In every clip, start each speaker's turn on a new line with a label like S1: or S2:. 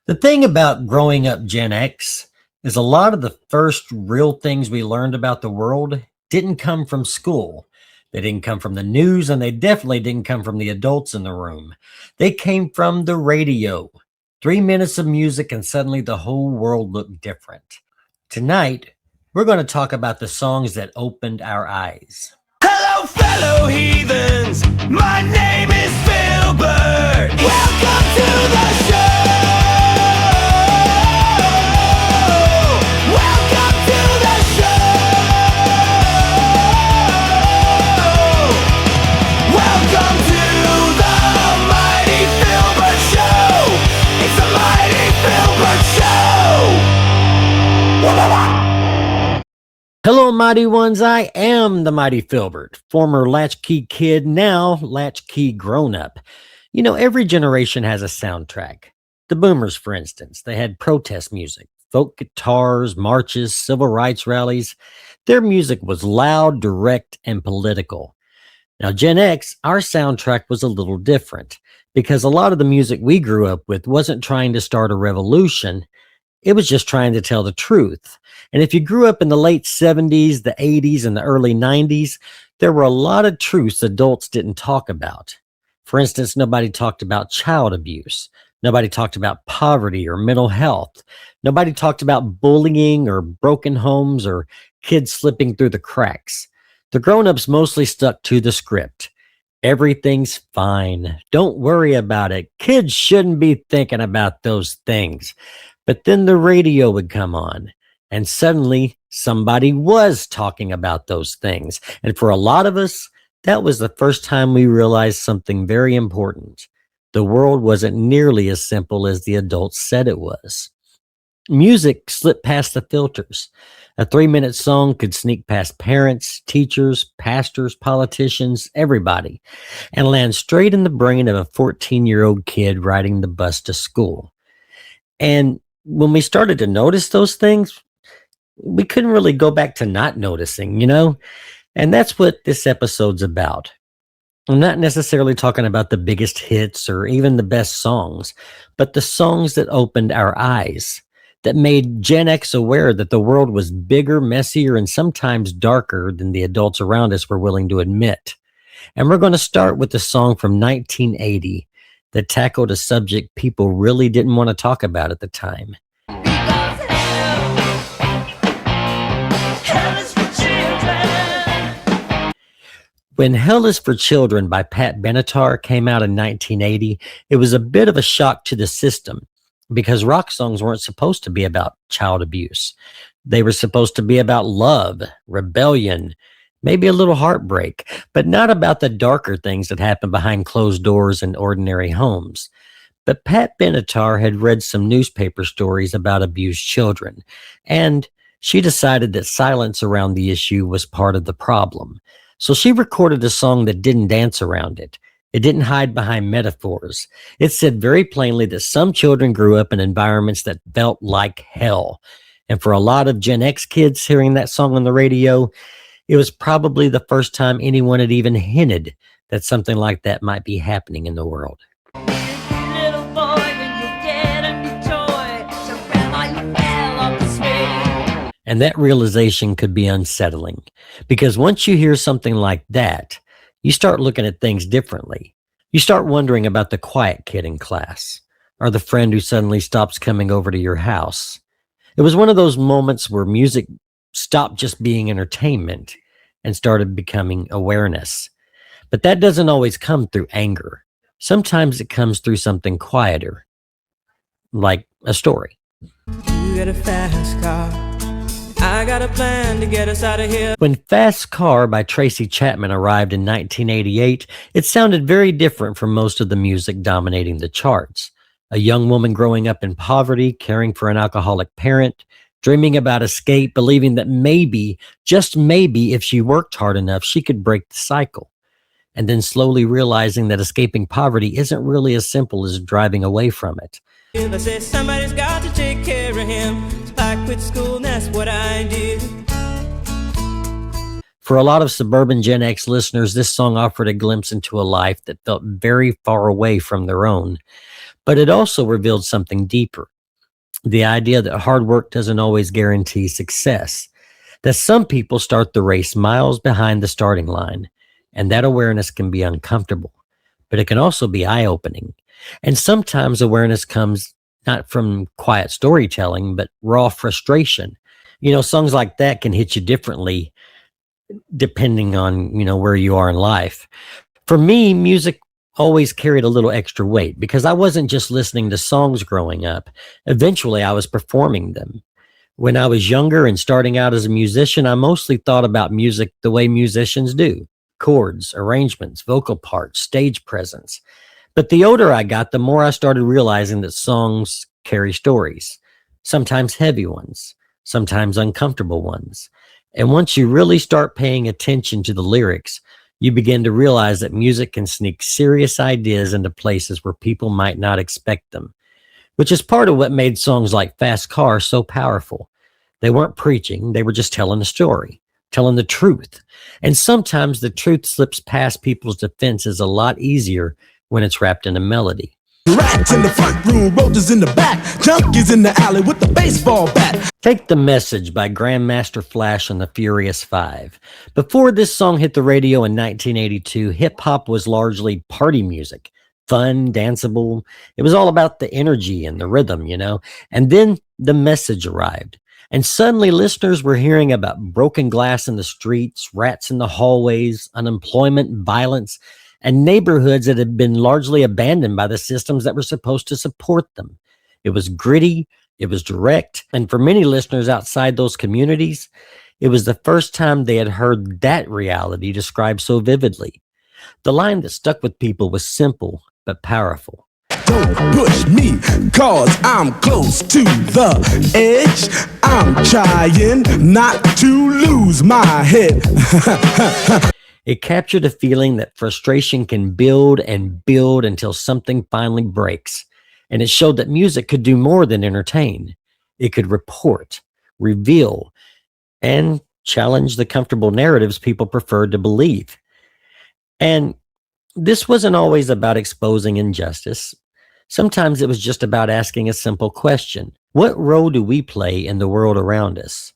S1: The thing about growing up Gen X is a lot of the first real things we learned about the world didn't come from school. They didn't come from the news, and they definitely didn't come from the adults in the room. They came from the radio. 3 minutes of music, and suddenly the whole world looked different. Tonight, we're going to talk about the songs that opened our eyes.
S2: Hello, fellow heathens. My name is Philbert. Welcome to the show. Welcome to the show. Welcome to the Mighty Philbert Show. It's the Mighty Philbert Show.
S1: Hello, mighty ones. I am the Mighty Philbert, former latchkey kid, now latchkey grown up. You know, every generation has a soundtrack. The boomers, for instance, they had protest music, folk guitars, marches, civil rights rallies. Their music was loud, direct, and political. Now, Gen X, our soundtrack was a little different because a lot of the music we grew up with wasn't trying to start a revolution. It was just trying to tell the truth. And if you grew up in the late 70s, the 80s, and the early 90s, there were a lot of truths adults didn't talk about. For instance, nobody talked about child abuse. Nobody talked about poverty or mental health. Nobody talked about bullying or broken homes or kids slipping through the cracks. The grown-ups mostly stuck to the script. Everything's fine. Don't worry about it. Kids shouldn't be thinking about those things. But then the radio would come on, and suddenly somebody was talking about those things. And for a lot of us, that was the first time we realized something very important. The world wasn't nearly as simple as the adults said it was. Music slipped past the filters. A 3-minute song could sneak past parents, teachers, pastors, politicians, everybody, and land straight in the brain of a 14-year-old kid riding the bus to school. And when we started to notice those things, we couldn't really go back to not noticing, you know? And that's what this episode's about. I'm not necessarily talking about the biggest hits or even the best songs, but the songs that opened our eyes, that made Gen X aware that the world was bigger, messier, and sometimes darker than the adults around us were willing to admit. And we're going to start with the song from 1980 that tackled a subject people really didn't want to talk about at the time. When Hell is for Children by Pat Benatar came out in 1980, it was a bit of a shock to the system because rock songs weren't supposed to be about child abuse. They were supposed to be about love, rebellion, maybe a little heartbreak, but not about the darker things that happen behind closed doors in ordinary homes. But Pat Benatar had read some newspaper stories about abused children, and she decided that silence around the issue was part of the problem. So she recorded a song that didn't dance around it. It didn't hide behind metaphors. It said very plainly that some children grew up in environments that felt like hell. And for a lot of Gen X kids hearing that song on the radio, it was probably the first time anyone had even hinted that something like that might be happening in the world. And that realization could be unsettling because once you hear something like that, you start looking at things differently. You start wondering about the quiet kid in class or the friend who suddenly stops coming over to your house. It was one of those moments where music stopped just being entertainment and started becoming awareness. But that doesn't always come through anger. Sometimes it comes through something quieter, like a story.
S2: You got a fast car. I got a plan to get us out of here.
S1: When Fast Car by Tracy Chapman arrived in 1988, it sounded very different from most of the music dominating the charts. A young woman growing up in poverty, caring for an alcoholic parent, dreaming about escape, believing that maybe, just maybe, if she worked hard enough, she could break the cycle. And then slowly realizing that escaping poverty isn't really as simple as driving away from it.
S2: I say somebody's got to take care of him, so I quit school and that's what I did.
S1: For a lot of suburban Gen X listeners, this song offered a glimpse into a life that felt very far away from their own. But it also revealed something deeper. The idea that hard work doesn't always guarantee success, that some people start the race miles behind the starting line, and that awareness can be uncomfortable, but it can also be eye opening. And sometimes awareness comes not from quiet storytelling, but raw frustration. Songs like that can hit you differently depending on, where you are in life. For me, music always carried a little extra weight because I wasn't just listening to songs growing up. Eventually, I was performing them. When I was younger and starting out as a musician, I mostly thought about music the way musicians do: chords, arrangements, vocal parts, stage presence. But the older I got, the more I started realizing that songs carry stories, sometimes heavy ones, sometimes uncomfortable ones. And once you really start paying attention to the lyrics, you begin to realize that music can sneak serious ideas into places where people might not expect them, which is part of what made songs like Fast Car so powerful. They weren't preaching, they were just telling a story, telling the truth. And sometimes the truth slips past people's defenses a lot easier when it's wrapped in a melody.
S3: Rats in the front room, roaches in the back, junkies in the alley with the baseball bat.
S1: Take the Message by Grandmaster Flash and the Furious Five. Before this song hit the radio in 1982, hip hop was largely party music, fun, danceable. It was all about the energy and the rhythm, And then the Message arrived. And suddenly listeners were hearing about broken glass in the streets, rats in the hallways, unemployment, violence, and neighborhoods that had been largely abandoned by the systems that were supposed to support them. It was gritty, it was direct, and for many listeners outside those communities, it was the first time they had heard that reality described so vividly. The line that stuck with people was simple but powerful.
S3: Don't push me, cause I'm close to the edge. I'm trying not to lose my head.
S1: It captured a feeling that frustration can build and build until something finally breaks. And it showed that music could do more than entertain. It could report, reveal, and challenge the comfortable narratives people preferred to believe. And this wasn't always about exposing injustice. Sometimes it was just about asking a simple question: what role do we play in the world around us?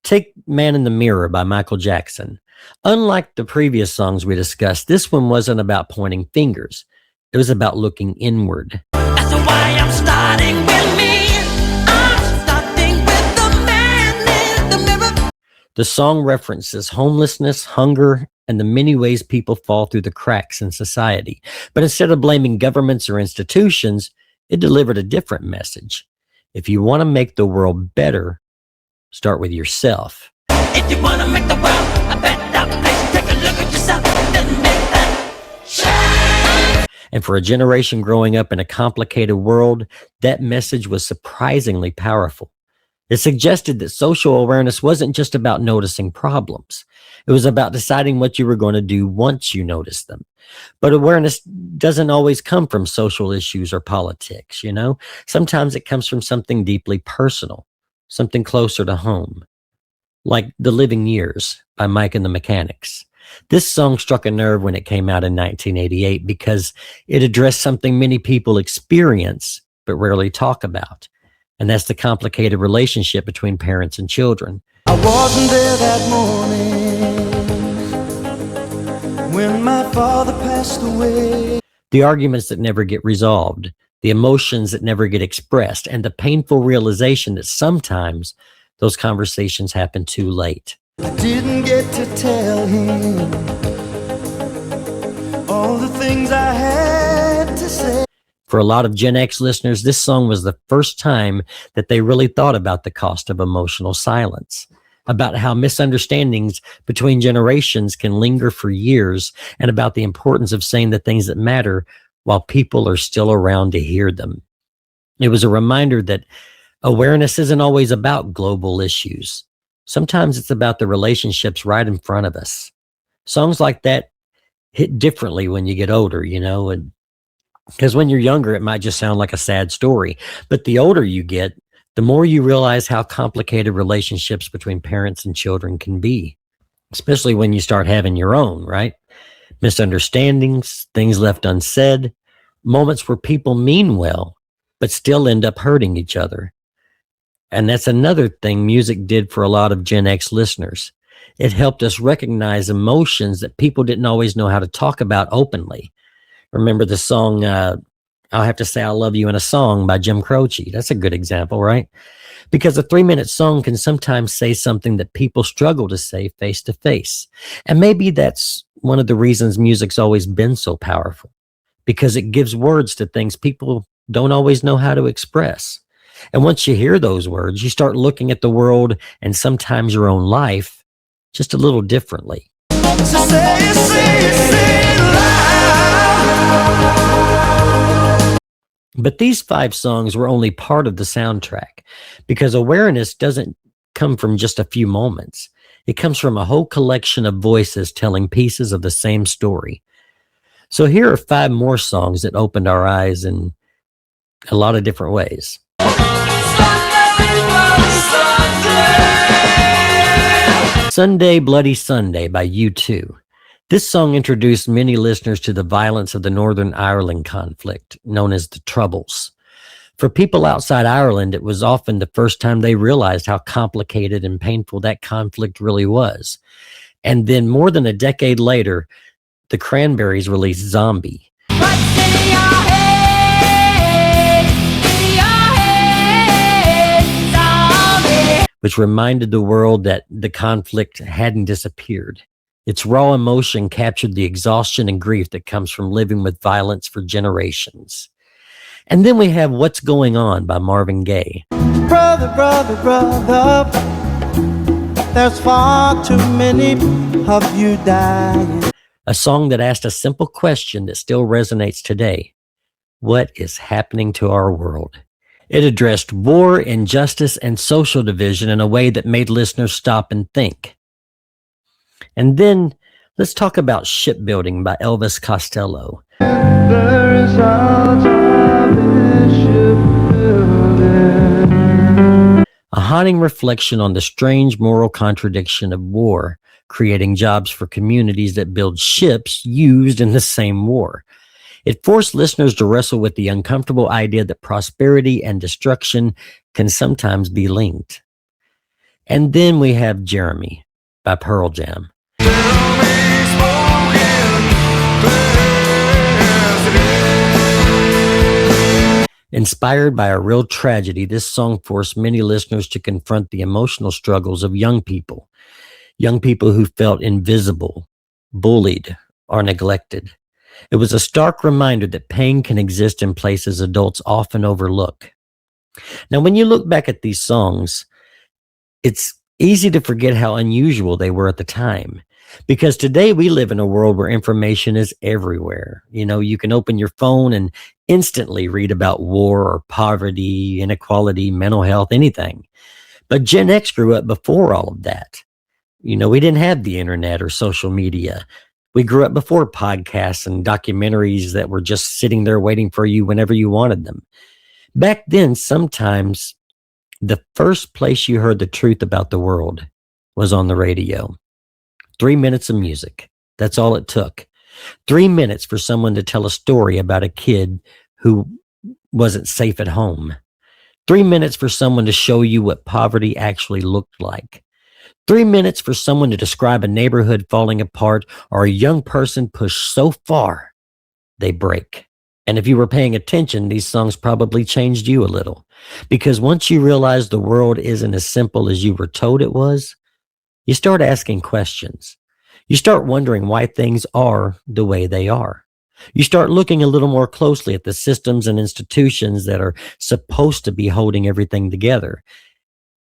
S1: Take Man in the Mirror by Michael Jackson. Unlike the previous songs we discussed, this one wasn't about pointing fingers. It was about looking inward.
S2: That's why I'm starting with me. I'm starting with the man in the mirror.
S1: The song references homelessness, hunger, and the many ways people fall through the cracks in society. But instead of blaming governments or institutions, it delivered a different message. If you want to make the world better, start with yourself.
S2: If you want to make the world a better place, take a look at yourself and make that change.
S1: And for a generation growing up in a complicated world, that message was surprisingly powerful. It suggested that social awareness wasn't just about noticing problems. It was about deciding what you were going to do once you noticed them. But awareness doesn't always come from social issues or politics, Sometimes it comes from something deeply personal, something closer to home. Like The Living Years by Mike and the Mechanics. This song struck a nerve when it came out in 1988 because it addressed something many people experience but rarely talk about. And that's the complicated relationship between parents and children.
S4: I wasn't there that morning when my father passed away.
S1: The arguments that never get resolved, the emotions that never get expressed, and the painful realization that sometimes those conversations happen too late.
S4: I didn't get to tell him all the things I had to say.
S1: For a lot of Gen X listeners, this song was the first time that they really thought about the cost of emotional silence, about how misunderstandings between generations can linger for years, and about the importance of saying the things that matter while people are still around to hear them. It was a reminder that awareness isn't always about global issues. Sometimes it's about the relationships right in front of us. Songs like that hit differently when you get older, and because when you're younger, it might just sound like a sad story. But the older you get, the more you realize how complicated relationships between parents and children can be, especially when you start having your own, right? Misunderstandings, things left unsaid, moments where people mean well, but still end up hurting each other. And that's another thing music did for a lot of Gen X listeners. It helped us recognize emotions that people didn't always know how to talk about openly. Remember the song, I'll Have to Say I Love You in a Song by Jim Croce. That's a good example, right? Because a 3-minute song can sometimes say something that people struggle to say face to face. And maybe that's one of the reasons music's always been so powerful, because it gives words to things people don't always know how to express. And once you hear those words, you start looking at the world and sometimes your own life just a little differently.
S2: So say it loud.
S1: But these 5 songs were only part of the soundtrack, because awareness doesn't come from just a few moments. It comes from a whole collection of voices telling pieces of the same story. So here are 5 more songs that opened our eyes in a lot of different ways. Sunday, Bloody Sunday by U2. This song introduced many listeners to the violence of the Northern Ireland conflict, known as the Troubles. For people outside Ireland, it was often the first time they realized how complicated and painful that conflict really was. And then more than a decade later, the Cranberries released Zombie, which reminded the world that the conflict hadn't disappeared. Its raw emotion captured the exhaustion and grief that comes from living with violence for generations. And then we have What's Going On by Marvin Gaye.
S4: Brother, brother, brother, there's far too many of you dying.
S1: A song that asked a simple question that still resonates today. What is happening to our world? It addressed war, injustice, and social division in a way that made listeners stop and think. And then let's talk about Shipbuilding by Elvis Costello. A haunting reflection on the strange moral contradiction of war, creating jobs for communities that build ships used in the same war. It forced listeners to wrestle with the uncomfortable idea that prosperity and destruction can sometimes be linked. And then we have Jeremy by Pearl Jam. Inspired by a real tragedy, this song forced many listeners to confront the emotional struggles of young people who felt invisible, bullied, or neglected. It was a stark reminder that pain can exist in places adults often overlook. Now, when you look back at these songs, it's easy to forget how unusual they were at the time. Because today we live in a world where information is everywhere. You know, you can open your phone and instantly read about war or poverty, inequality, mental health, anything. But Gen X grew up before all of that. You know, we didn't have the internet or social media. We grew up before podcasts and documentaries that were just sitting there waiting for you whenever you wanted them. Back then, sometimes the first place you heard the truth about the world was on the radio. 3 minutes of music. That's all it took. 3 minutes for someone to tell a story about a kid who wasn't safe at home. 3 minutes for someone to show you what poverty actually looked like. 3 minutes for someone to describe a neighborhood falling apart or a young person pushed so far they break. And if you were paying attention, these songs probably changed you a little. Because once you realize the world isn't as simple as you were told it was, you start asking questions. You start wondering why things are the way they are. You start looking a little more closely at the systems and institutions that are supposed to be holding everything together.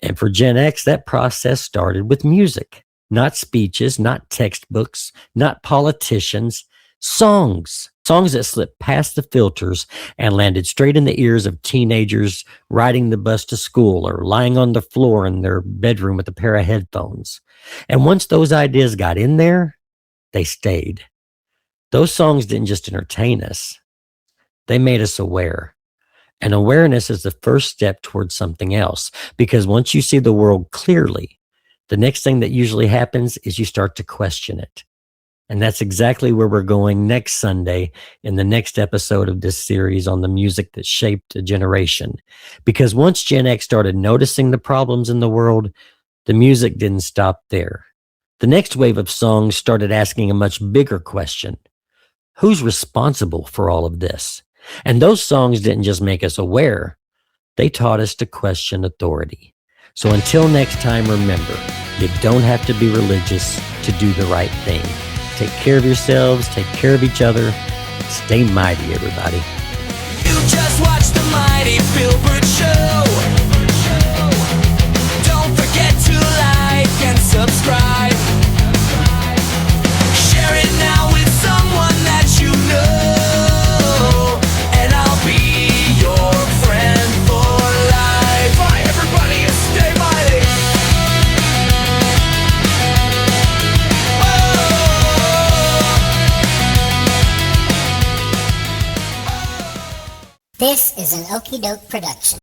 S1: And for Gen X, that process started with music. Not speeches, not textbooks, not politicians, songs. Songs that slipped past the filters and landed straight in the ears of teenagers riding the bus to school or lying on the floor in their bedroom with a pair of headphones. And once those ideas got in there, they stayed. Those songs didn't just entertain us. They made us aware. And awareness is the first step towards something else. Because once you see the world clearly, the next thing that usually happens is you start to question it. And that's exactly where we're going next Sunday in the next episode of this series on the music that shaped a generation. Because once Gen X started noticing the problems in the world, the music didn't stop there. The next wave of songs started asking a much bigger question. Who's responsible for all of this? And those songs didn't just make us aware, they taught us to question authority. So until next time, remember, you don't have to be religious to do the right thing. Take care of yourselves, take care of each other. Stay mighty, everybody.
S2: You just watched the Mighty Philbert Show. Don't forget to like and subscribe. Share it now with someone that you know, and I'll be your friend for life. Bye, everybody, and stay mighty.
S5: This is an Okie Doke production.